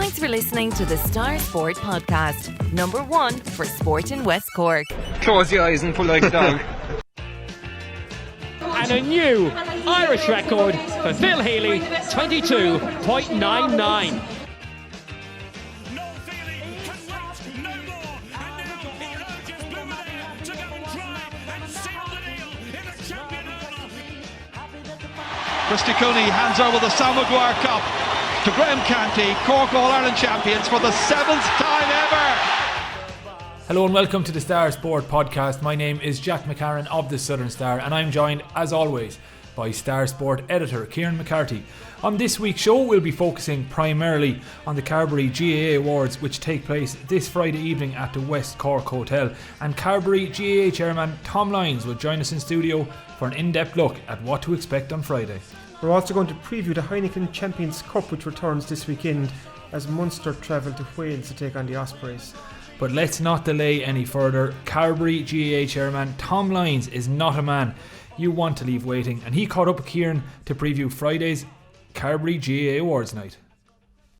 Thanks for listening to the Star Sport Podcast, number one for sport in West Cork. Close your eyes and pull like a dog. And a new Irish record for Phil Healy, 22.99. Christy Cooney hands over the Sam Maguire Cup to Graham Canty, Cork All-Ireland champions for the 7th time ever. Hello and welcome to the Star Sport Podcast. My name is Jack McCarran of the Southern Star, and I'm joined, as always, by Star Sport editor Kieran McCarthy. On this week's show, we'll be focusing primarily on the Carbery GAA Awards, which take place this Friday evening at the West Cork Hotel. And Carbery GAA chairman Tom Lyons will join us in studio for an in-depth look at what to expect on Friday. We're also going to preview the Heineken Champions Cup, which returns this weekend as Munster travel to Wales to take on the Ospreys. But let's not delay any further. Carbery GAA chairman Tom Lyons is not a man you want to leave waiting, and he caught up with Kieran to preview Friday's Carbery GAA Awards night.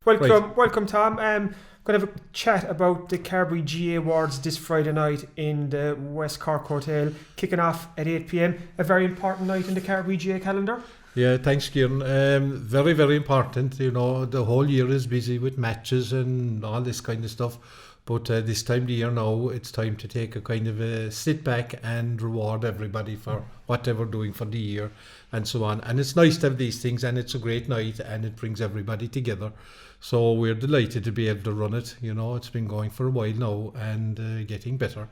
Welcome Tom. Going to have a chat about the Carbery GAA Awards this Friday night in the West Cork Hotel, kicking off at 8 p.m. A very important night in the Carbery GAA calendar. Yeah, thanks Kieran. Very, very important. You know, the whole year is busy with matches and all this kind of stuff. But this time of the year now, it's time to take a kind of a sit back and reward everybody for what they were doing for the year and so on. And it's nice to have these things, and it's a great night and it brings everybody together. So we're delighted to be able to run it. You know, it's been going for a while now and getting better.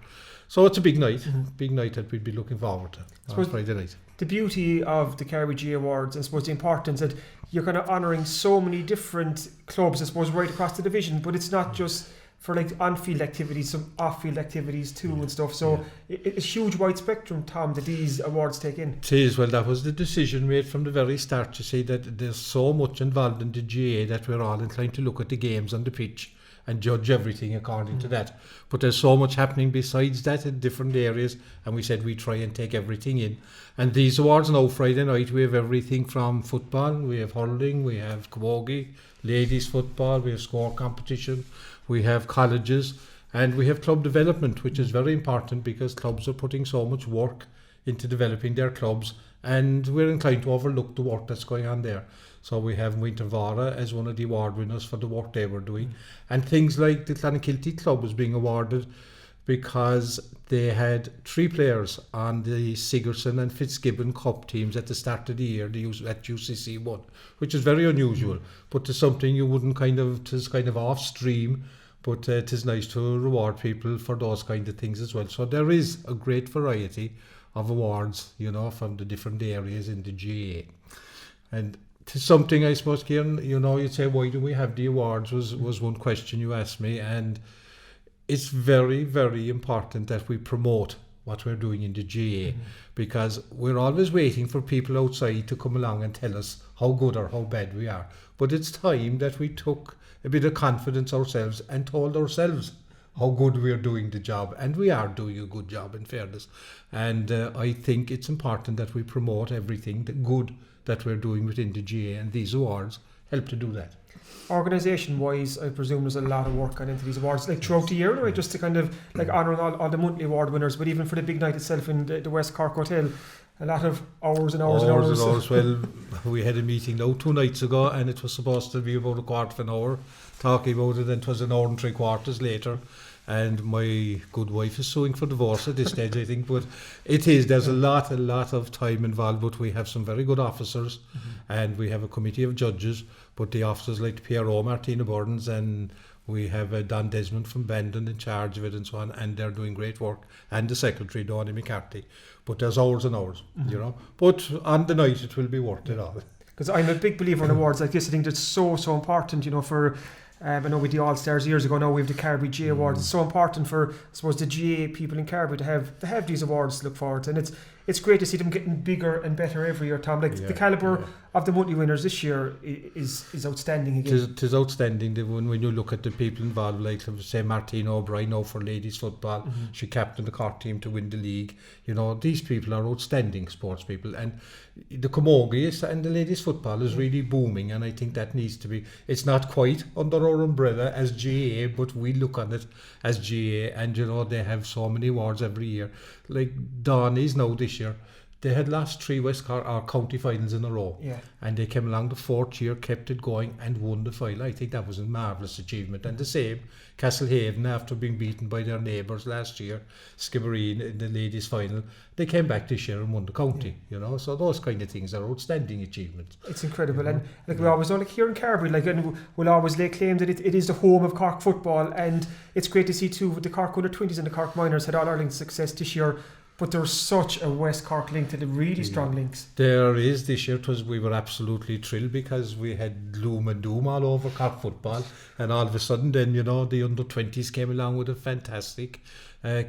So it's a big night that we'd be looking forward to on Friday night. The beauty of the Carbery GAA Awards, I suppose the importance that you're kind of honouring so many different clubs, I suppose, right across the division, but it's not just for like on-field activities, some off-field activities too and stuff. So it's a huge wide spectrum, Tom, that these awards take in. It is. Well, that was the decision made from the very start, to say that there's so much involved in the GAA that we're all inclined to look at the games on the pitch and judge everything according to that. But there's so much happening besides that in different areas, and we said we try and take everything in. And these awards now, Friday night, we have everything from football, we have hurling, we have camogie, ladies football, we have score competition, we have colleges, and we have club development, which is very important because clubs are putting so much work into developing their clubs, and we're inclined to overlook the work that's going on there. So we have Wintervara as one of the award winners for the work they were doing. And things like the Clonakilty Club was being awarded because they had 3 players on the Sigerson and Fitzgibbon Cup teams at the start of the year at UCC1, which is very unusual. But it's something you wouldn't it's kind of off stream, but it is nice to reward people for those kind of things as well. So there is a great variety of awards, you know, from the different areas in the GAA. And to something, I suppose, Kieran, you know, you'd say, why do we have the awards was one question you asked me, and it's very, very important that we promote what we're doing in the GAA, because we're always waiting for people outside to come along and tell us how good or how bad we are. But it's time that we took a bit of confidence ourselves and told ourselves how good we're doing the job, and we are doing a good job, in fairness. And I think it's important that we promote everything that good that we're doing within the GAA, and these awards help to do that. Organisation wise, I presume there's a lot of work gone into these awards, like throughout the year, right? Just to kind of like honour all the monthly award winners, but even for the big night itself in the West Cork Hotel, a lot of hours and hours. Well, we had a meeting now 2 nights ago, and it was supposed to be about a quarter of an hour talking about it, and it was an hour and 3/4 later. And my good wife is suing for divorce at this stage, I think. But there's a lot of time involved. But we have some very good officers, and we have a committee of judges. But the officers like the PRO, Martina Burns, and we have Don Desmond from Bandon in charge of it and so on, and they're doing great work. And the secretary, Donnie McCarthy. But there's hours and hours, you know. But on the night, it will be worth it all. Because I'm a big believer in awards like this. I think that's so important, you know, for... I know with the All-Stars years ago, now we have the Carbery GAA Awards. It's so important for, I suppose, the GAA people in Carbery to have these awards to look forward to. And it's great to see them getting bigger and better every year, Tom. Like the calibre of the monthly winners this year is outstanding again. It is outstanding when you look at the people involved, like say Martine O'Brien now for ladies football. She captained the Cork team to win the league. You know, these people are outstanding sports people, and the camogie and the ladies football is really booming, and I think that needs to be, it's not quite under our umbrella as GAA, but we look on it as GAA, and you know, they have so many awards every year. Like Donny's now this year, they had lost 3 West Cork county finals in a row, and they came along the 4th year, kept it going and won the final. I think that was a marvellous achievement. And the same, Castlehaven, after being beaten by their neighbours last year, Skibbereen in the ladies final, they came back this year and won the county, you know. So those kind of things are outstanding achievements. It's incredible, and like we always know, like here in Carbery, like, and we'll always lay claim that it is the home of Cork football, and it's great to see too the Cork under-20s and the Cork minors had All-Ireland success this year. But there's such a West Cork link to the really strong links. There is this year. We were absolutely thrilled because we had gloom and doom all over Cork football, and all of a sudden then, you know, the under-20s came along with a fantastic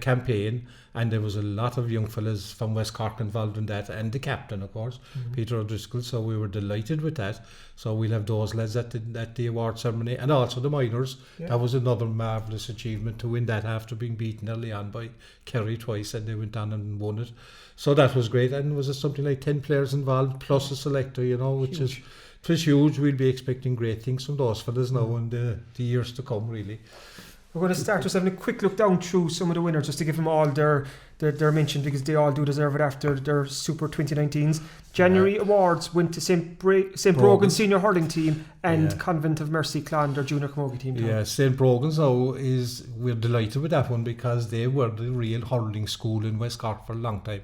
campaign, and there was a lot of young fellas from West Cork involved in that, and the captain, of course, Peter O'Driscoll. So we were delighted with that. So we'll have those lads at the award ceremony, and also the minors. That was another marvellous achievement to win that after being beaten early on by Kerry twice, and they went on and won it. So that was great, and was something like 10 players involved plus a selector, you know, which is, it was huge. We'll be expecting great things from those fellas now in the years to come, really. We're going to start just having a quick look down through some of the winners, just to give them all their mention, because they all do deserve it after their Super 2019s. January awards went to St. Brogan Senior Hurling Team and Convent of Mercy Clan, their Junior Camogie Team. Yeah, St. Brogan's now we're delighted with that one, because they were the real hurling school in West Cork for a long time,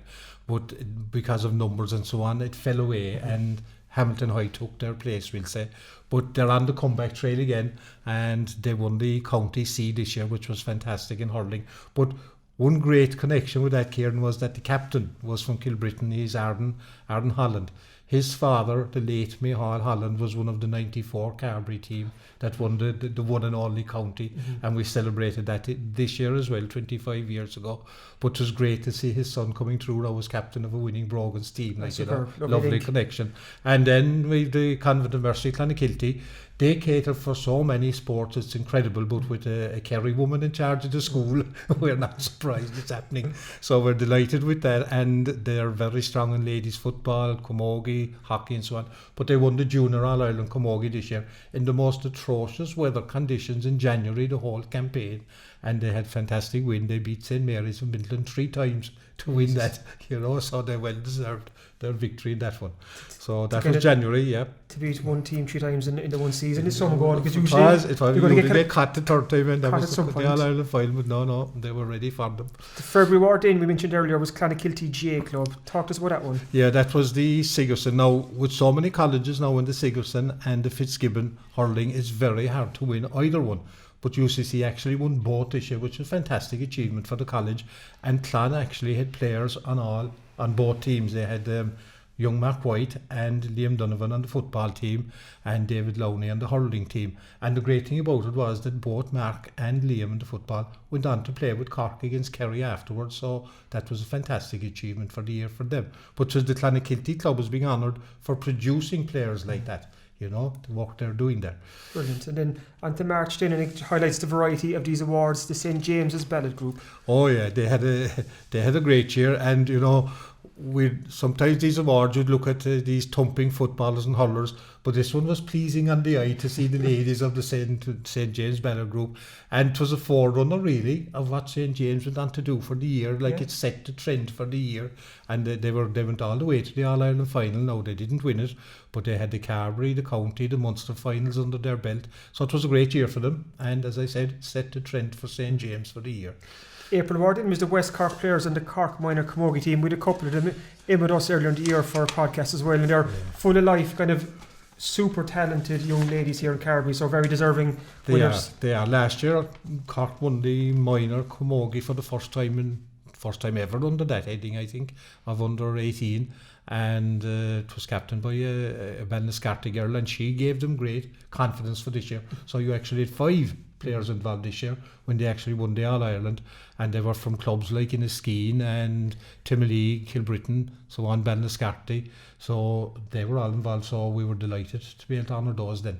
but because of numbers and so on, it fell away, and Hamilton High took their place, we'll say. But they're on the comeback trail again, and they won the County C this year, which was fantastic in hurling. But one great connection with that, Kieran, was that the captain was from Kilbrittain. He's Arden Holland. His father, the late Micheál Holland, was one of the 94 Carbery team that won the one and only county, and we celebrated that this year as well, 25 years ago. But it was great to see his son coming through now as captain of a winning Brogan's team. Like, you know, lovely connection. And then with the Convent of Mercy, Clonakilty, they cater for so many sports, it's incredible. But with a Kerry woman in charge of the school, we're not surprised it's happening. So we're delighted with that, and they're very strong in ladies football, camogie, hockey and so on. But they won the Junior All-Ireland Camogie this year in the most atrocious weather conditions in January, the whole campaign, and they had fantastic win. They beat St. Mary's in Midland 3 times to win that, you know, so they well deserved their victory in that one. So that was January, to beat one team 3 times in the one season is some going, because usually you're going to get caught the third time, and that was the All-Ireland final, but no, they were ready for them. The February award then we mentioned earlier was Clonakilty GAA Club. Talk to us about that one. Yeah, that was the Sigerson. Now, with so many colleges now in the Sigerson and the Fitzgibbon hurling, it's very hard to win either one. But UCC actually won both this year, which was a fantastic achievement for the college. And Clan actually had players on both teams. They had young Mark White and Liam Donovan on the football team, and David Lowney on the hurling team. And the great thing about it was that both Mark and Liam in the football went on to play with Cork against Kerry afterwards. So that was a fantastic achievement for the year for them. But the Clonakilty club was being honoured for producing players like that. You know, the work they're doing there. Brilliant. And then on to March then, and it highlights the variety of these awards, the St. James's Ballot Group. Oh yeah, they had a great year, and you know, sometimes these awards you'd look at these thumping footballers and hurlers, but this one was pleasing on the eye to see the ladies of the St. James Ballot Group, and it was a forerunner really of what St. James went on to do for the year. Like, it set the trend for the year, and they went all the way to the All-Ireland final. Now they didn't win it, but they had the Carbery, the County, the Munster finals under their belt, so it was a great year for them, and as I said, set the trend for St. James for the year. April award was the West Cork players and the Cork minor camogie team. We had a couple of them in with us earlier in the year for a podcast as well, and they're full of life, kind of super talented young ladies here in Carbery, so very deserving winners. They are. Last year Cork won the minor camogie for the first time ever under that heading, I think, of under 18, and it was captained by a Ballinascarty girl, and she gave them great confidence for this year. So you actually had 5 players involved this year when they actually won the All-Ireland, and they were from clubs like Inniskeen and Timoleague, Kilbrittain, so on, Ballinascarty, so they were all involved, so we were delighted to be able to honour those then.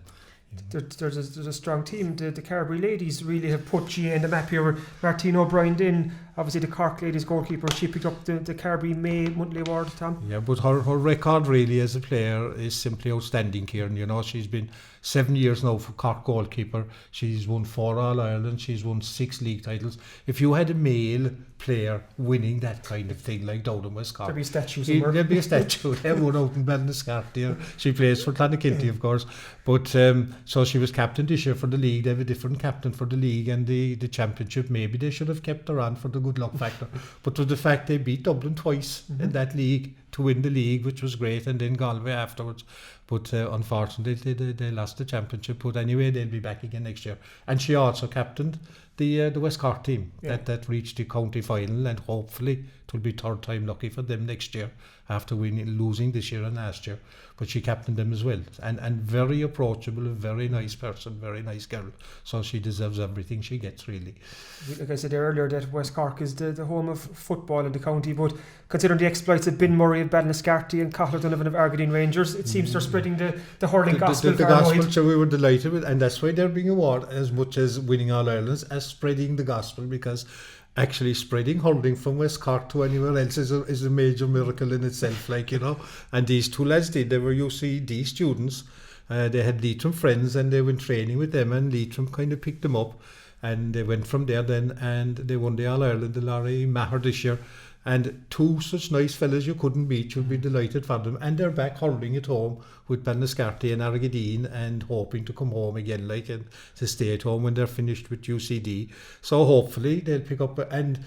There's a strong team. The Carbery ladies really have put GAA in the map here. Martine O'Brien then, obviously the Cork ladies goalkeeper, she picked up the Carbery May monthly award, Tom. Yeah, but her record really as a player is simply outstanding, Kieran. You know, she's been 7 years now for Cork goalkeeper. She's won 4 All-Ireland, she's won 6 league titles. If you had a male player winning that kind of thing like down in West Cork, there'd be a statue somewhere. There'd be a statue. They won out in Ballinascarty. She plays for Clonakilty, of course. But so she was captain this year for the league. They have a different captain for the league and the championship. Maybe they should have kept her on for the good luck factor. But with the fact they beat Dublin twice in that league to win the league, which was great, and then Galway afterwards. But unfortunately, they lost the championship. But anyway, they'll be back again next year. And she also captained the West Cork team that reached the county final, and hopefully it will be third time lucky for them next year after losing this year and last year. But she captained them as well, and very approachable, a very nice person, very nice girl. So she deserves everything she gets, really. Like I said earlier, that West Cork is the home of football in the county, but considering the exploits of Ben Murray of Ballinascarty and Cathal Donovan of Argadine Rangers, it seems they're spreading the hurling gospel. The gospel, so we were delighted with, and that's why they're being awarded as much as winning All-Irelands, as spreading the gospel, because actually spreading hurling from West Cork to anywhere else is a major miracle in itself, like, you know. And these two lads they were UCD students. They had Leitrim friends and they went training with them, and Leitrim kind of picked them up, and they went from there then, and they won the All-Ireland, the Larry Maher this year. And two such nice fellas you couldn't beat. You'll be delighted for them, and they're back hurling at home with Ballinascarty and Argadine, and hoping to come home again, like, and to stay at home when they're finished with UCD. So hopefully they'll pick up, and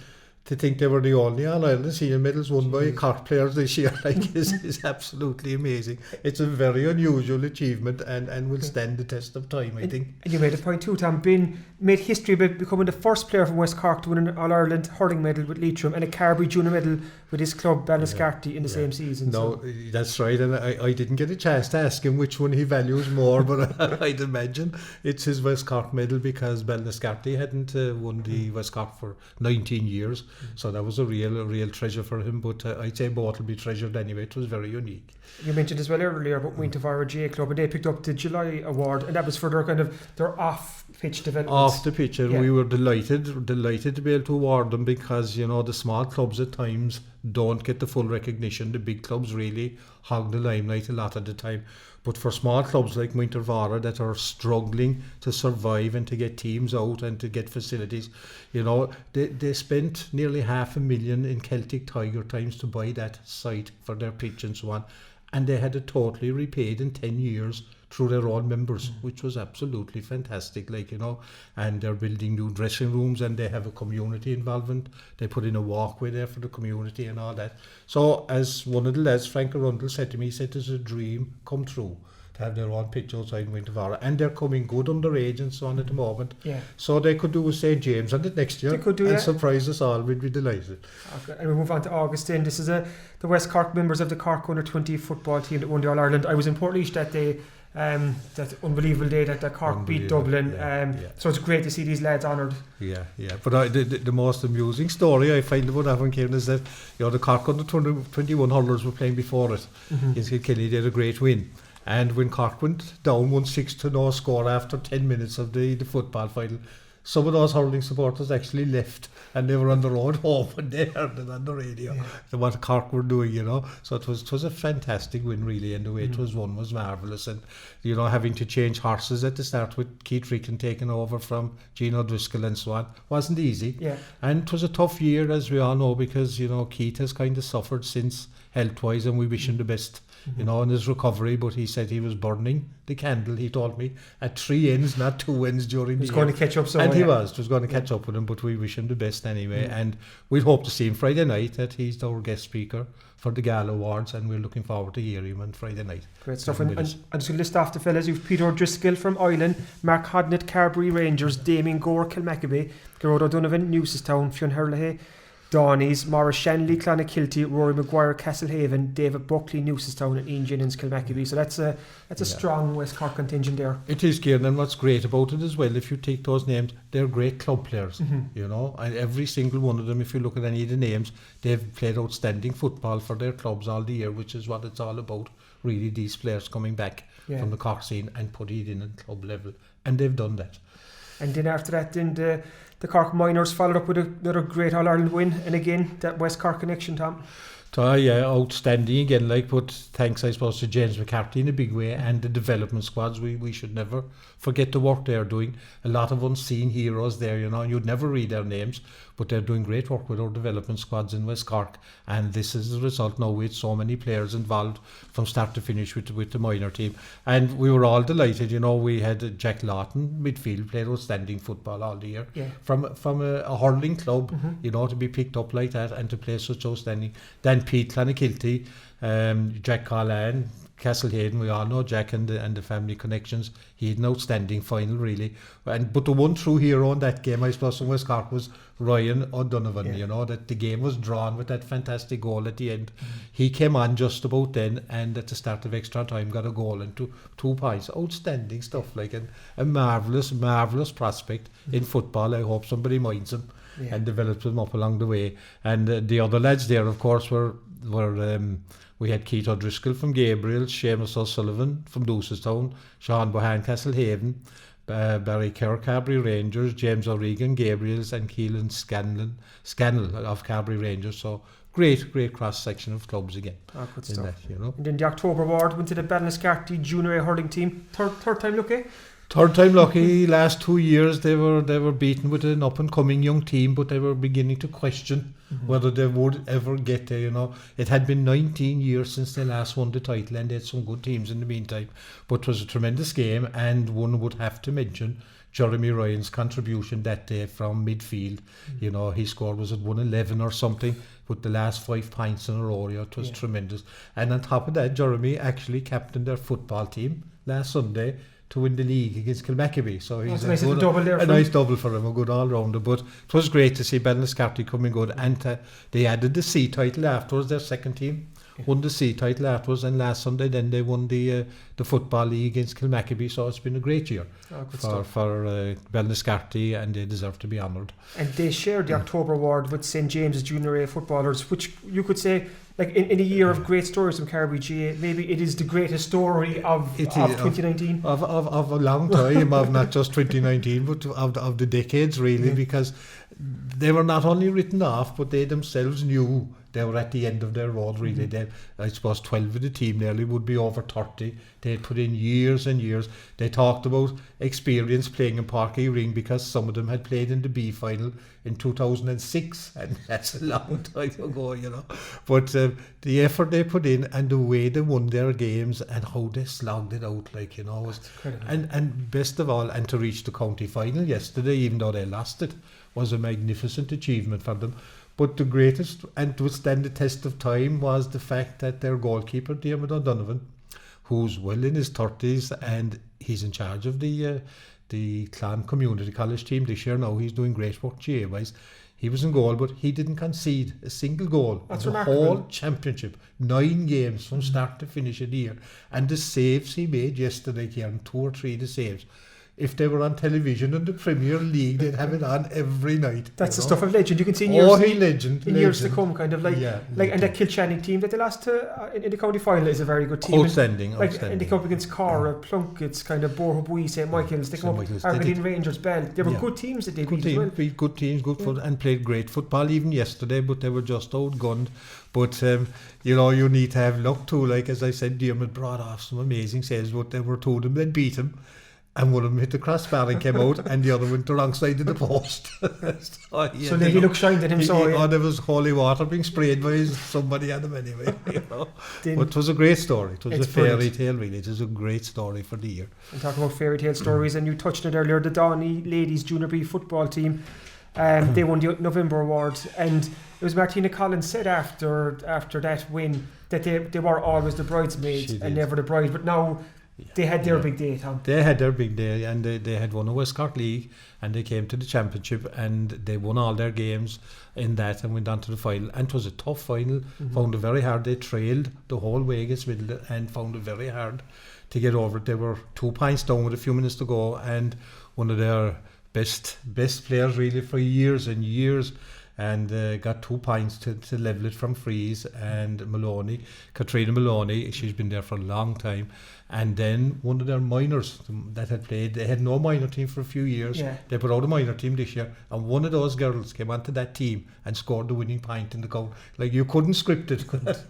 to think they were the only All-Ireland senior medals won by Cork players this year, like, is absolutely amazing. It's a very unusual achievement, and will stand the test of time, I think. And you made a point too, Tom. Ben made history by becoming the first player from West Cork to win an All-Ireland hurling medal with Leitrim and a Carbery junior medal with his club Ballinascarty in the same season. No, that's right, and I didn't get a chance to ask him which one he values more, but I'd imagine it's his West Cork medal, because Ballinascarty hadn't won the West Cork for 19 years. So that was a real treasure for him, but I'd say both will be treasured anyway. It was very unique. You mentioned as well earlier about Munster GAA Club, and they picked up the July award, and that was for their off-pitch development. Off the pitch, and we were delighted to be able to award them, because, you know, the small clubs at times don't get the full recognition. The big clubs really hog the limelight a lot of the time. But for small clubs like Munster that are struggling to survive and to get teams out and to get facilities, you know, they spent nearly $500,000 in Celtic Tiger times to buy that site for their pitch and so on. And they had it totally repaid in 10 years through their own members, which was absolutely fantastic, like, you know. And they're building new dressing rooms, and they have a community involvement. They put in a walkway there for the community and all that. So as one of the lads, Frank Arundel, said to me, he said it's a dream come true to have their own pitch outside Wintervara, and they're coming good underage and so on at the moment. Yeah. So they could do with St. James on it next year. They could do, and surprise us all. We'd be delighted. Okay. And we move on to August then. This is the West Cork members of the Cork Under-20 football team that won the All-Ireland. I was in Portlaoise that day. That unbelievable day that Cork beat Dublin. So it's great to see these lads honoured. Yeah. But the most amusing story I find about that one, Kieran, is that, you know, the Cork Under-21 hurlers were playing before it. In Kilkenny, they had a great win. And when Cork went down 1-6 score after 10 minutes of the football final, some of those hurling supporters actually left, and they were on the road home, and they heard it on the radio what Cork were doing, you know. So it was a fantastic win, really, and the way it was won was marvellous. And, you know, having to change horses at the start with Keith Ricken taking over from Gene O'Driscoll and so on wasn't easy. And it was a tough year, as we all know, because, you know, Keith has kind of suffered since health-wise, and we wish him the best, you know, in his recovery. But he said he was burning the candle, he told me, at 3 ends, not 2 ends during the year. He was going to catch up somewhere. And he was going to catch up with him, but we wish him the best anyway. And we'd hope to see him Friday night, that he's our guest speaker for the GAA Awards, and we're looking forward to hearing him on Friday night. Great stuff. And to list off the fellas, you've Peter O'Driscoll from Ireland, Mark Hodnett, Carbery Rangers, Damien Gore, Kilmackabey, Gerard O'Donovan, Newcestown, Fionn Herlihy, Dawneys, Maurice Shanley, Clonakilty, Rory Maguire, Castlehaven, David Buckley, Newcestown and Ian Jennings, Kilmacabea. So that's a strong West Cork contingent there. It is, Kieran, and what's great about it as well, if you take those names, they're great club players, you know, and every single one of them, if you look at any of the names, they've played outstanding football for their clubs all the year, which is what it's all about, really, these players coming back from the Cork scene and putting it in at club level, and they've done that. And then after that, then the Cork Miners followed up with another great All-Ireland win, and again, that West Cork connection, Tom. Yeah, outstanding again, but thanks, I suppose, to James McCarthy in a big way, and the development squads. We should never forget the work they're doing. A lot of unseen heroes there, you know, and you'd never read their names, but they're doing great work with our development squads in West Cork, and this is the result now with so many players involved from start to finish with the minor team. And we were all delighted, you know, we had Jack Lawton, midfield, played outstanding football all the year. From a hurling club, you know, to be picked up like that and to play such outstanding. Then Pete Clonakilty, Jack Collan, Castlehaven, we all know Jack and the family connections. He had an outstanding final, really. But the one true hero in that game, I suppose, from West Cork was Ryan O'Donovan, you know, that the game was drawn with that fantastic goal at the end. He came on just about then, and at the start of extra time got a goal and two points. Outstanding stuff, and a marvellous prospect in football. I hope somebody minds him and develops him up along the way. And the other lads there, of course, were we had Keith O'Driscoll from Gabriel, Seamus O'Sullivan from Newcestown, Sean Bohan, Castlehaven, Barry Kerr, Carbery Rangers, James O'Regan, Gabriel's, and Keelan Scannell of Carbery Rangers. So great cross-section of clubs again. Good stuff. That, you know. And then the October Award went to the Ballinascarty Junior A hurling team. Third time lucky? Third time lucky. Last 2 years they were beaten with an up-and-coming young team, but they were beginning to question whether they would ever get there, you know. It had been 19 years since they last won the title, and they had some good teams in the meantime. But it was a tremendous game, and one would have to mention Jeremy Ryan's contribution that day from midfield. You know, his score was at 111 or something, with the last 5 points in a row. It was tremendous. And on top of that, Jeremy actually captained their football team last Sunday to win the league against Kilmacabea. So he's a nice double for him, a good all-rounder. But it was great to see Ballinascarty coming good, and they added the C title afterwards. Their second team won the C title afterwards, and last Sunday then they won the football league against Kilmacabea. So it's been a great year for Ballinascarty, and they deserve to be honoured. And they shared the October Award with St James's Junior A footballers, which you could say, in a year of great stories from Carbery GAA, maybe it is the greatest story of 2019. Of a long time, of not just 2019, but of the decades, really, because they were not only written off, but they themselves knew they were at the end of their road, really. They, I suppose 12 of the team nearly would be over 30. They had put in years and years. They talked about experience playing in Parky Ring, because some of them had played in the B final in 2006, and that's a long time ago, you know. But the effort they put in and the way they won their games and how they slogged it out, you know, was, and best of all, and to reach the county final yesterday, even though they lost it, was a magnificent achievement for them. But the greatest, and to stand the test of time, was the fact that their goalkeeper, Diarmuid O'Donovan, who's well in his 30s, and he's in charge of the Clan Community College team this year now. He's doing great work GAA-wise. He was in goal, but he didn't concede a single goal. That's the remarkable. Whole championship, 9 games from start to finish of the year. And the saves he made yesterday, Kieran, 2 or 3 of the saves. If they were on television in the Premier League, they'd have it on every night. That's the stuff of legend. You can see in years, legend. Years to come, kind of and that Kilchanning team that they lost to in the county final is a very good team. Outstanding. And they come up against Cara, Plunkett's, kind of Borhobui, St Michael's. They come up Argentine Rangers, Bell. They were good teams that they beat as well. Good teams, good football, and played great football even yesterday, but they were just outgunned. But you know, you need to have luck too. As I said, Diarmuid brought off some amazing saves, but there were 2 of them that beat him. And one of them hit the crossbar and came out, and the other went the wrong side of the post. So he looked shined at him. There was holy water being sprayed by somebody on him anyway. You know? But it was a great story. It was a fairy tale, really. It was a great story for the year. And talking about fairy tale stories, and you touched on it earlier, the Downey Ladies Junior B football team, they won the November Award, and it was Martina Collins said after that win that they were always the bridesmaids and never the bride. But now They had their big day, Tom. They had their big day, and they had won a West Cork League, and they came to the championship, and they won all their games in that and went on to the final. And it was a tough final. Found it very hard. They trailed the whole way against Middle and found it very hard to get over it. They were 2 points down with a few minutes to go, and one of their best players really for years and years, and got 2 points to level it from frees. And Katrina Maloney, she's been there for a long time. And then one of their minors that had played, they had no minor team for a few years. Yeah. They put out a minor team this year, and one of those girls came onto that team and scored the winning point in the goal. Like, you couldn't script it.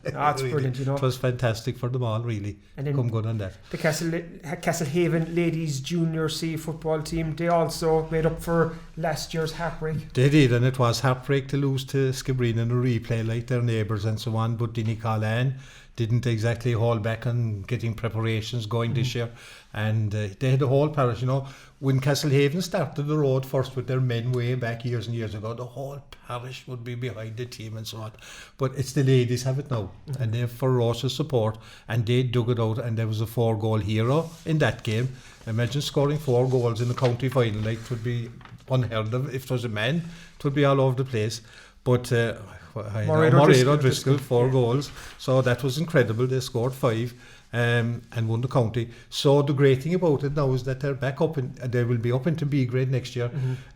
That's really brilliant, you know. It was fantastic for them all, really. And then come good on that. The Castlehaven Ladies Junior C football team, they also made up for last year's heartbreak. They did, and it was heartbreak to lose to Skibbereen in a replay like their neighbours and so on, but Dinny Collan didn't exactly hold back on getting preparations going this year, and they had the whole parish, you know. When Castlehaven started the road first with their men way back years and years ago, the whole parish would be behind the team and so on, but it's the ladies have it now, and they have ferocious support, and they dug it out, and there was a 4-goal hero in that game. Imagine scoring 4 goals in the county final. Like, it would be unheard of. If it was a man, it would be all over the place, but Moreiro Driscoll 4 goals, so that was incredible. They scored 5 and won the county. So the great thing about it now is that they're back up, they will be up into B grade next year,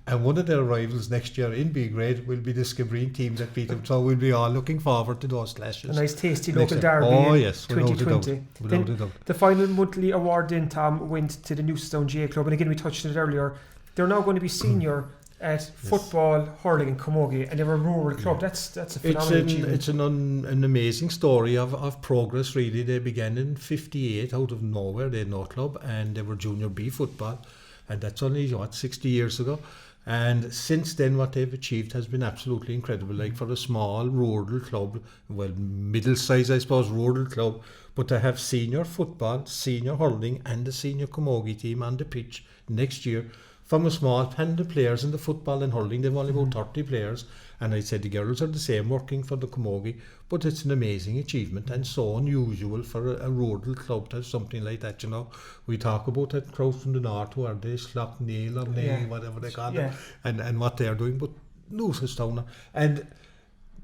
and one of their rivals next year in B grade will be the Skibbereen team that beat them. So we'll be all looking forward to those clashes. A nice tasty local derby. Oh yes, 2020. Without a doubt. The final monthly award then, Tom, went to the Newcestown GAA club, and again we touched on it earlier. They're now going to be senior at football, hurling and camogie, and they were a rural club. That's a phenomenal achievement. It's an amazing story of progress, really. They began in 58 out of nowhere. They had no club, and they were junior B football, and that's only 60 years ago. And since then what they've achieved has been absolutely incredible. Like, for a small rural club, well, middle size I suppose rural club, but to have senior football, senior hurling and the senior camogie team on the pitch next year, from a small band of players in the football and hurling. They've only about 30 players, and I'd say the girls are the same working for the camogie, but it's an amazing achievement and so unusual for a rural club to have something like that, you know. We talk about that crowd from the north who are they, Slaughtneil or Nail, whatever they call them, and what they're doing, but Newcestown, and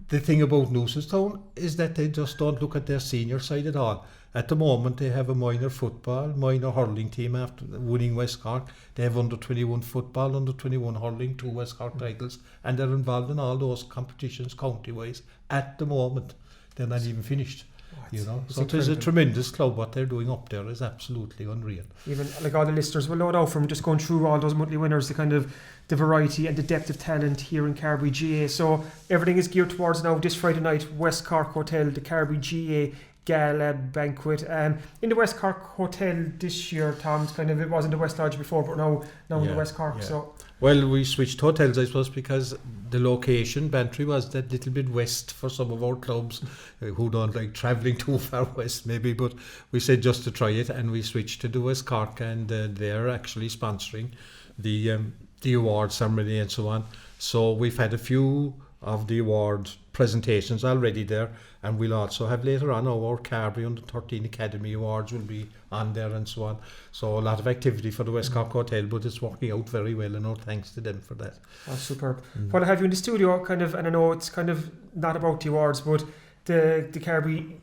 the thing about Newcestown is that they just don't look at their senior side at all. At the moment, they have a minor football, minor hurling team after winning West Cork. They have under 21 football, under 21 hurling, 2 West Cork titles, and they're involved in all those competitions county-wise. At the moment, they're not even finished. You know, so it is a tremendous club. What they're doing up there is absolutely unreal. Even like all the listeners will know now from just going through all those monthly winners, the kind of the variety and the depth of talent here in Carbery GAA. So everything is geared towards now this Friday night, West Cork Hotel, the Carbery GAA Gala banquet. In the West Cork Hotel this year, Tom, it was in the West Lodge before, but now in the West Cork. So well, we switched hotels, I suppose, because the location, Bantry, was that little bit west for some of our clubs who don't like travelling too far west, maybe. But we said just to try it, and we switched to the West Cork, and they're actually sponsoring the award ceremony and so on. So we've had a few of the award presentations already there, and we'll also have later on our Carbery Under 13 Academy Awards will be on there and so on. So a lot of activity for the West Cork Hotel, but it's working out very well, and our thanks to them for that. Oh, superb. While I have you in the studio, and I know it's not about the awards, but the Carbery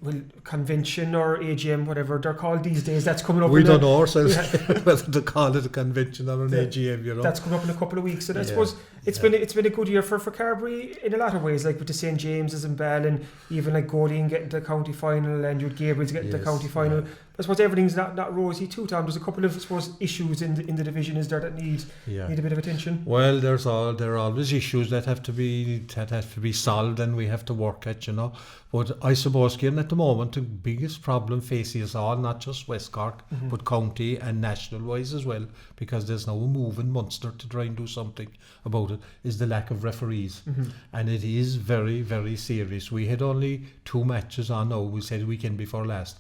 convention or AGM, whatever they're called these days, that's coming up. We don't know ourselves whether to call it a convention or an AGM, you know. That's coming up in a couple of weeks, and I suppose it's been a good year for Carbery in a lot of ways, like with the St. James's and Bell, and even like Goleen getting to the county final, and you'd Gabriel's getting to the county final. I suppose everything's not rosy too, Tom. There's a couple of, I suppose, issues in the division is there that need a bit of attention. Well, there are always issues that have to be solved, and we have to work at, you know. But I suppose, Kieran, at the moment, the biggest problem facing us all, not just West Cork, but county and national wise as well, because there's now a move in Munster to try and do something about it, is the lack of referees. And it is very, very serious. We had only 2 matches on now, we said weekend before last.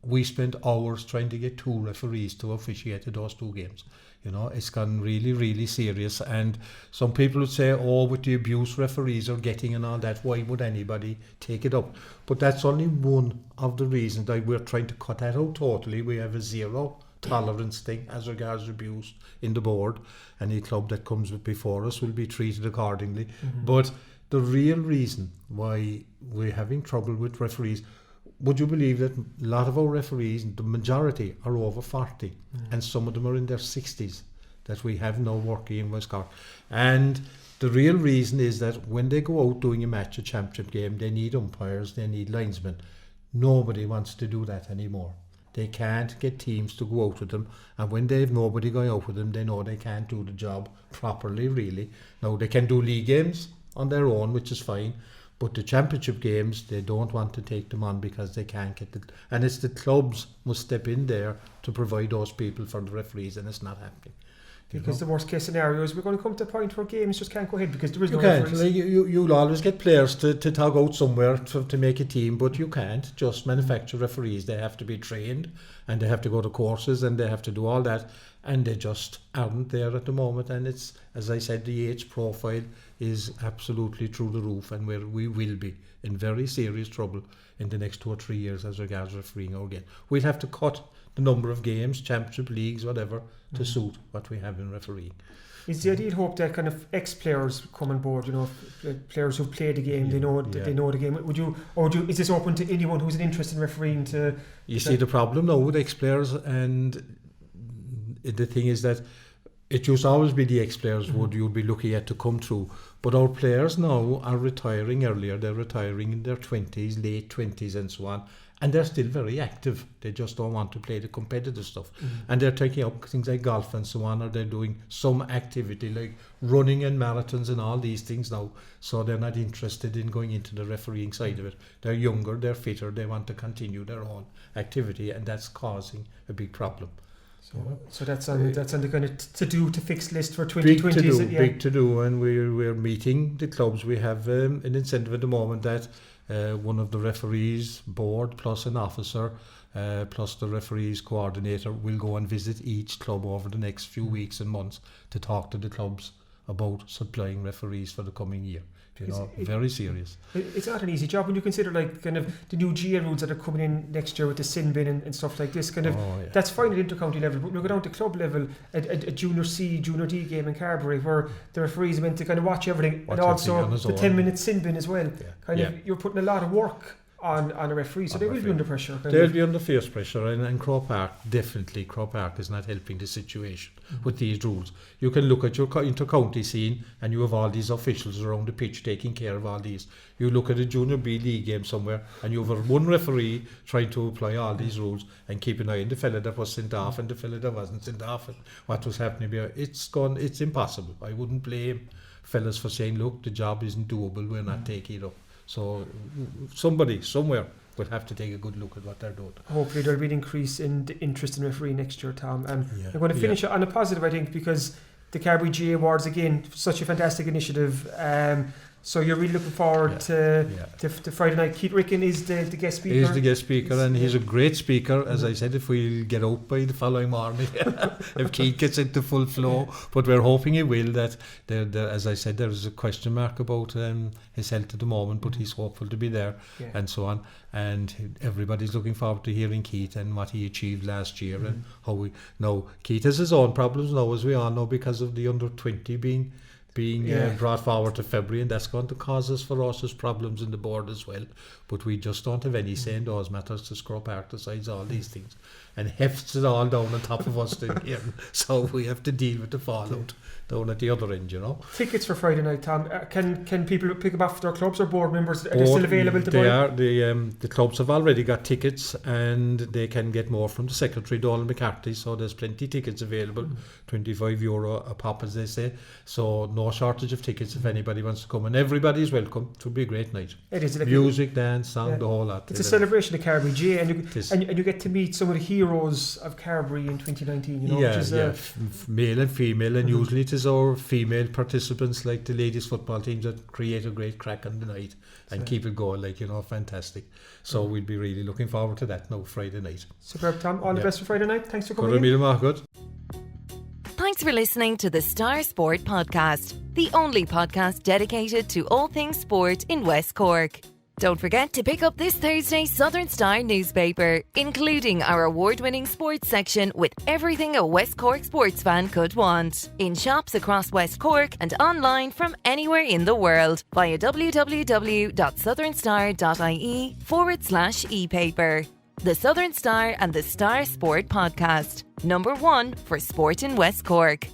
We spent hours trying to get 2 referees to officiate those 2 games. You know, it's gone really, really serious. And some people would say, oh, with the abuse referees are getting and all that, why would anybody take it up? But that's only one of the reasons that we're trying to cut that out totally. We have a zero tolerance thing as regards abuse in the board. Any club that comes before us will be treated accordingly. But the real reason why we're having trouble with referees, would you believe that a lot of our referees, the majority, are over 40 and some of them are in their 60s that we have now working in West Cork? And the real reason is that when they go out doing a championship game, they need umpires, they need linesmen. Nobody wants to do that anymore. They can't get teams to go out with them, and when they've nobody going out with them, they know they can't do the job properly, really. Now, they can do league games on their own, which is fine, but the championship games, they don't want to take them on because they can't get and it's the clubs must step in there to provide those people for the referees, and it's not happening. Because the worst case scenario is we're going to come to a point where games just can't go ahead because there is no can't. referees. Like you'll always get players to tug out somewhere to make a team, but you can't just manufacture referees. They have to be trained and they have to go to courses and they have to do all that, and they just aren't there at the moment. And it's, as I said, the age profile is absolutely through the roof, and we will be in very serious trouble in the next 2 or 3 years as regards refereeing our game. We'll have to cut the number of games, championship leagues, whatever, to suit what we have in refereeing. Is the ideal hope that kind of ex-players come on board? You know, players who've played the game, they know the game. Is this open to anyone who's an interest in refereeing? You see the problem now with ex-players, and the thing is that it used to always be the ex-players you'd be looking at to come through, but our players now are retiring earlier. They're retiring in their 20s, late 20s and so on, and they're still very active. They just don't want to play the competitive stuff, and they're taking up things like golf and so on, or they're doing some activity like running and marathons and all these things now, so they're not interested in going into the refereeing side of it. They're younger, they're fitter, they want to continue their own activity, and that's causing a big problem. So that's on the kind of to fix list for 2020. Big to do, and we're meeting the clubs. We have an incentive at the moment that one of the referees board plus an officer plus the referees coordinator will go and visit each club over the next few weeks and months to talk to the clubs about supplying referees for the coming year. Very serious. It's not an easy job when you consider like kind of the new GAA rules that are coming in next year with the sin bin and stuff like this. That's fine at inter-county level, but when you go down to club level, a junior C, junior D game in Carbery where the referees are meant to kind of watch everything, and also the 10-minute sin bin as well. You're putting a lot of work on a referee, so they will be under pressure. They'll be under fierce pressure, and Croke Park is not helping the situation with these rules. You can look at your inter-county scene and you have all these officials around the pitch taking care of all these. You look at a junior B league game somewhere and you have one referee trying to apply all these rules and keep an eye on the fella that was sent off and the fella that wasn't sent off and what was happening there. It's impossible. I wouldn't blame fellas for saying, look, the job isn't doable, we're not taking it up. So somebody somewhere will have to take a good look at what they're doing. Hopefully there'll be an increase in the interest in refereeing next year, Tom. I'm going to finish on a positive, I think, because the Carbery GAA Awards, again, such a fantastic initiative. So you're really looking forward to Friday night. Keith Ricken is the guest speaker. He's the guest speaker, and he's a great speaker. As I said, if we get out by the following morning, if Keith gets into full flow, but we're hoping he will. That as I said, there is a question mark about his health at the moment, but he's hopeful to be there, and so on. And everybody's looking forward to hearing Keith and what he achieved last year and how Keith has his own problems now, as we all know, because of the under-20 being brought forward to February, and that's going to cause us problems in the board as well. But we just don't have any say in those matters. To Croke Park decides all these things and hefts it all down on top of us here. So we have to deal with the fallout down at the other end, Tickets for Friday night, Tom. Can people pick them up for their clubs or board members? Are they still available to buy? The clubs have already got tickets, and they can get more from the secretary, Donald McCarthy. So there's plenty of tickets available, €25 a pop, as they say. So no shortage of tickets if anybody wants to come, and everybody's welcome. It will be a great night. It is music, dance, song, the whole lot. It's a celebration of Carbery GAA, and you get to meet some of the heroes of Carbery in 2019. Male and female, and usually it is our female participants, like the ladies football teams, that create a great crack on the night and keep it going, fantastic. So we'll be really looking forward to that now Friday night. Superb, Tom. All the best for Friday night. Thanks for coming in. Good. Thanks for listening to the Star Sport Podcast, the only podcast dedicated to all things sport in West Cork. Don't forget to pick up this Thursday's Southern Star newspaper, including our award-winning sports section with everything a West Cork sports fan could want. In shops across West Cork and online from anywhere in the world via www.thesouthernstarTV/e-paper. The Southern Star and the Star Sport Podcast, number one for sport in West Cork.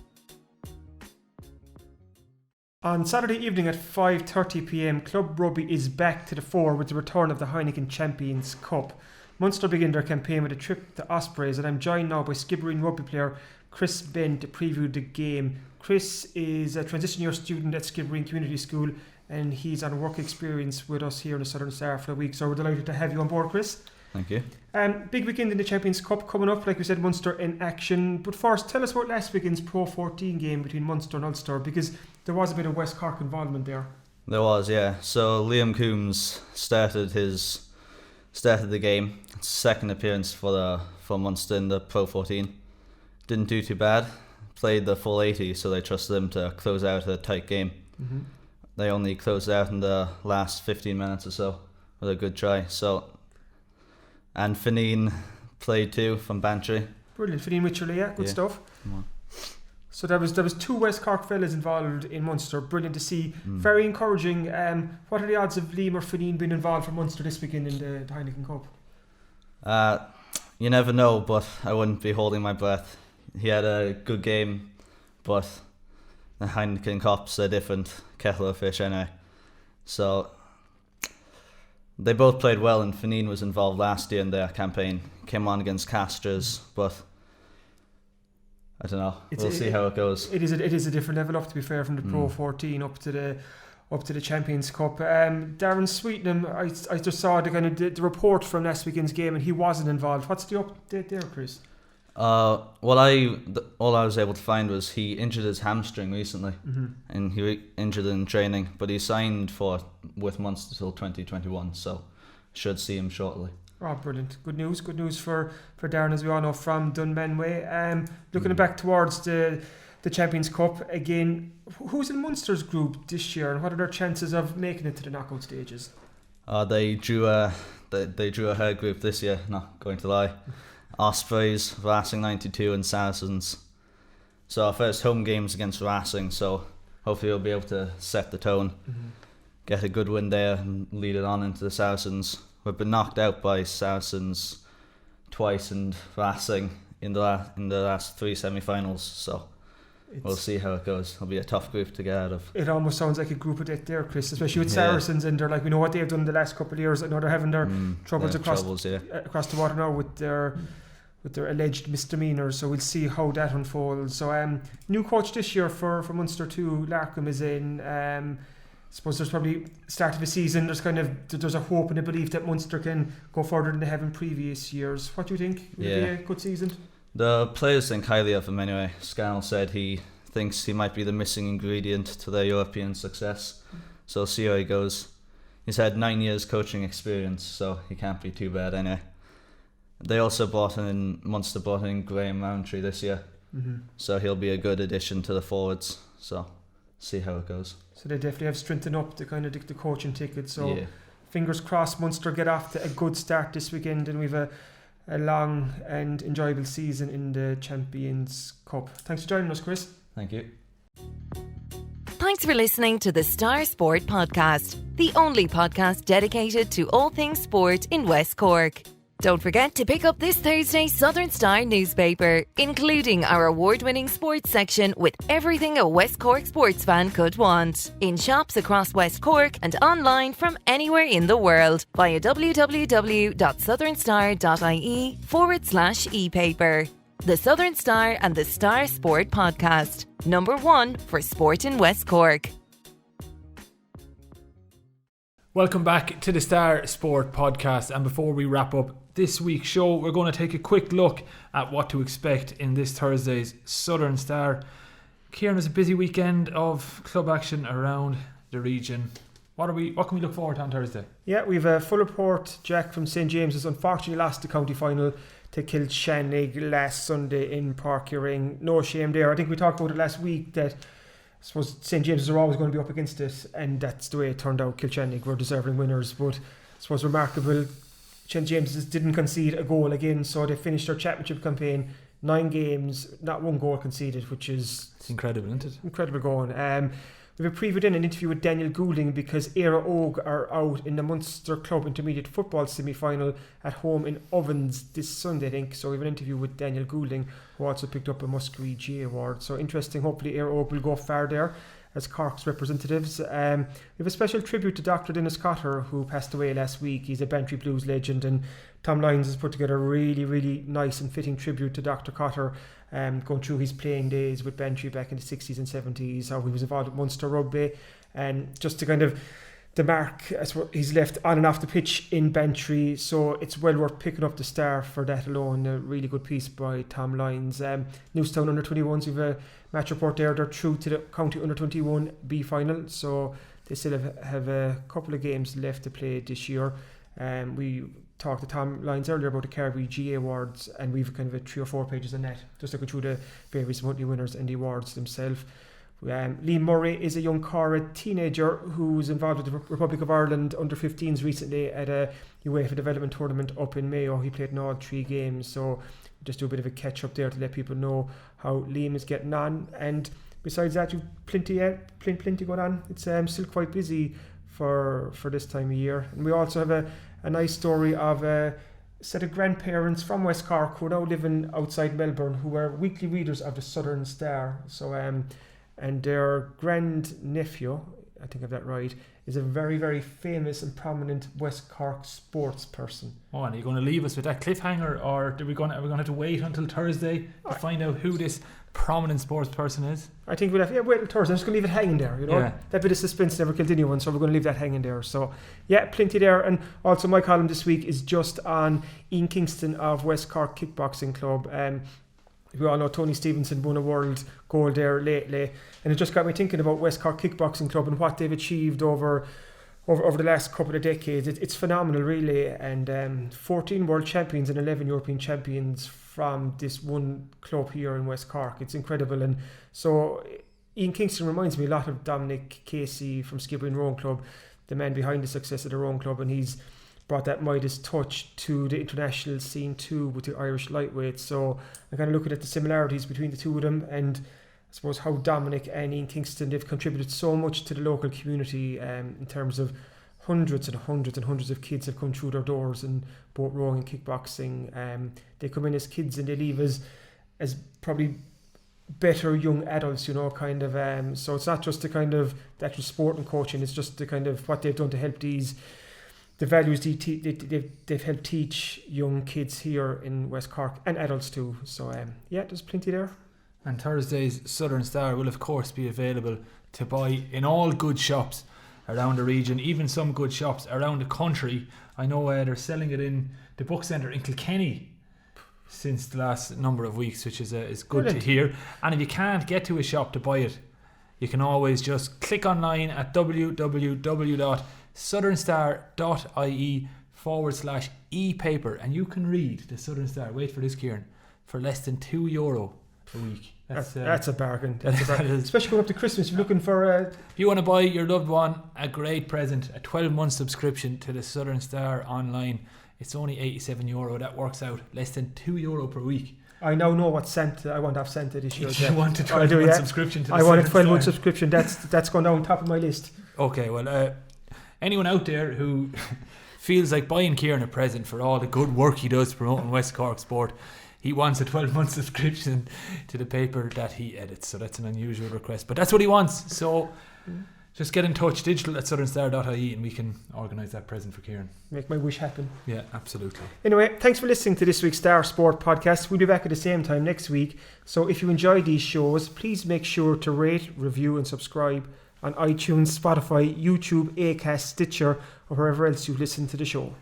On Saturday evening at 5:30pm, Club Rugby is back to the fore with the return of the Heineken Champions Cup. Munster begin their campaign with a trip to Ospreys, and I'm joined now by Skibbereen rugby player Chris Benn to preview the game. Chris is a transition year student at Skibbereen Community School, and he's on work experience with us here in the Southern Star for a week, so we're delighted to have you on board, Chris. Thank you. Big weekend in the Champions Cup coming up, like we said, Munster in action. But first, tell us about last weekend's Pro 14 game between Munster and Ulster, because there was a bit of West Cork involvement there. There was, yeah. So Liam Coombs started the game. Second appearance for Munster in the Pro 14. Didn't do too bad. Played the full 80, so they trusted him to close out a tight game. Mm-hmm. They only closed out in the last 15 minutes or so with a good try. And Fineen played too from Bantry. Brilliant, Fineen Wycherley, yeah, good stuff. So there was two West Cork fellas involved in Munster. Brilliant to see. Very encouraging. What are the odds of Liam or Fineen being involved for Munster this weekend in the Heineken Cup? You never know, but I wouldn't be holding my breath. He had a good game, but the Heineken Cup's a different kettle of fish anyway. So they both played well, and Fineen was involved last year in their campaign. Came on against Casters, but I don't know. We'll see how it goes. It is a different level up, to be fair, from the Pro 14 up to the Champions Cup. Darren Sweetenham, I just saw the report from last weekend's game, and he wasn't involved. What's the update there, Chris? All I was able to find was he injured his hamstring recently, and he injured it in training, but he signed with Munster till 2021, so should see him shortly. Oh, brilliant. Good news for Darren, as we all know, from Dunmanway. Looking back towards the Champions Cup again, who's in Munster's group this year, and what are their chances of making it to the knockout stages? They drew a hard group this year, not going to lie. Ospreys, Racing 92 and Saracens. So our first home game's against Racing, so hopefully we'll be able to set the tone, get a good win there and lead it on into the Saracens. We've been knocked out by Saracens twice and Racing in the last three semi-finals, so we'll see how it goes. It'll be a tough group to get out of. It almost sounds like a group of death there, Chris, especially with Saracens, and they're like, we know what they've done the last couple of years. I know they're having their troubles across the water now with their alleged misdemeanours, so we'll see how that unfolds. So new coach this year for Munster too, Larkham is in. I suppose there's probably start of the season, there's a hope and a belief that Munster can go further than they have in previous years. What do you think? Will it be a good season? The players think highly of him anyway. Scannell said he thinks he might be the missing ingredient to their European success, so see how he goes. He's had 9 years coaching experience, so he can't be too bad anyway. They also Munster brought in Graham Roundtree this year, so he'll be a good addition to the forwards, so see how it goes. So they definitely have strengthened up the the coaching ticket, so fingers crossed Munster get off to a good start this weekend, and we've a long and enjoyable season in the Champions Cup. Thanks for joining us, Chris. Thank you. Thanks for listening to the Star Sport Podcast, the only podcast dedicated to all things sport in West Cork. Don't forget to pick up this Thursday's Southern Star newspaper, including our award-winning sports section with everything a West Cork sports fan could want. In shops across West Cork and online from anywhere in the world via www.thesouthernstarTV/e-paper. The Southern Star and the Star Sport Podcast, number one for sport in West Cork. Welcome back to the Star Sport Podcast, and before we wrap up this week's show, we're going to take a quick look at what to expect in this Thursday's Southern Star. Kieran, is a busy weekend of club action around the region. What can we look forward to on Thursday? Yeah, we've a full report. Jack from St James's unfortunately lost the county final to Kilshannig last Sunday in Páirc Uí Rinn. No shame there. I think we talked about it last week that I suppose St James's are always going to be up against it, and that's the way it turned out. Kilshannig were deserving winners, but I suppose remarkable, St James's didn't concede a goal again, so they finished their championship campaign 9 games, not 1 goal conceded, which is... It's incredible, isn't it? Incredible going. We have a preview in an interview with Daniel Goulding because Éire Óg are out in the Munster Club Intermediate Football semi-final at home in Ovens this Sunday, I think. So we have an interview with Daniel Goulding, who also picked up a Carbery GAA Award. So interesting. Hopefully Éire Óg will go far there as Cork's representatives. We have a special tribute to Dr. Dennis Cotter, who passed away last week. He's a Bantry Blues legend, and Tom Lyons has put together a really, really nice and fitting tribute to Dr. Cotter, going through his playing days with Bantry back in the 60s and 70s, how he was involved with Munster rugby, and just to kind of the mark he's left on and off the pitch in Bantry. So it's well worth picking up the Star for that alone. A really good piece by Tom Lyons. Newstown under 21s, we've a match report there. They're through to the county under 21 B final, so they still have a couple of games left to play this year. We talked to Tom Lyons earlier about the Carbery GAA Awards, and we've kind of 3 or 4 pages on that, just looking through the various monthly winners and the awards themselves. Liam Murray is a young Cara teenager who's involved with the Republic of Ireland under 15s recently at a UEFA development tournament up in Mayo. He played in all 3 games, so just do a bit of a catch up there to let people know how Liam is getting on. And besides that, you've plenty going on. It's still quite busy for this time of year. And we also have a nice story of a set of grandparents from West Cork who are now living outside Melbourne, who are weekly readers of the Southern Star. So and their grand nephew, I think I've that right, is a very, very famous and prominent West Cork sports person. Oh, and are you going to leave us with that cliffhanger, or are we going to have to wait until Thursday to find out who this prominent sports person is? I think we'll have to wait till Thursday. I'm just going to leave it hanging there, you know. Yeah. That bit of suspense never killed anyone, so we're going to leave that hanging there. So yeah, plenty there. And also my column this week is just on Ian Kingston of West Cork Kickboxing Club. We all know Tony Stevenson won a world gold there lately, and it just got me thinking about West Cork Kickboxing Club and what they've achieved over the last couple of decades. It's phenomenal, really. And 14 world champions and 11 European champions from this one club here in West Cork. It's incredible. And so Ian Kingston reminds me a lot of Dominic Casey from Skibbereen Rowing Club, the man behind the success of the Rowing Club, and he's brought that Midas touch to the international scene too with the Irish lightweights. So I'm kind of looking at the similarities between the two of them, and I suppose how Dominic and Ian Kingston, they've contributed so much to the local community in terms of hundreds and hundreds and hundreds of kids have come through their doors in both rowing and kickboxing. They come in as kids and they leave as probably better young adults, you know, kind of. So it's not just the kind of the actual sport and coaching, it's just the kind of what they've done to help the values they've helped teach young kids here in West Cork, and adults too. So yeah, there's plenty there. And Thursday's Southern Star will of course be available to buy in all good shops around the region, even some good shops around the country. I know they're selling it in the book centre in Kilkenny since the last number of weeks, which is good Brilliant. To hear. And if you can't get to a shop to buy it, you can always just click online at www.thesouthernstar.ie/e-paper, and you can read the Southern Star, wait for this, Kieran, for less than €2 a week. That's a bargain. That's a bargain. Especially going up to Christmas, if you're looking for if you want to buy your loved one a great present, a 12-month subscription to the Southern Star online, it's only €87. That works out less than €2 per week. I now know what Santa I want to have Santa this year. You want a 12-month subscription to the Southern Star? I want a 12-month subscription. That's gone down top of my list. Okay, well, anyone out there who feels like buying Kieran a present for all the good work he does promoting West Cork sport, he wants a 12-month subscription to the paper that he edits. So that's an unusual request, but that's what he wants. So just get in touch, digital@southernstar.ie, and we can organise that present for Kieran. Make my wish happen. Yeah, absolutely. Anyway, thanks for listening to this week's Star Sport podcast. We'll be back at the same time next week. So if you enjoy these shows, please make sure to rate, review and subscribe on iTunes, Spotify, YouTube, Acast, Stitcher, or wherever else you listen to the show.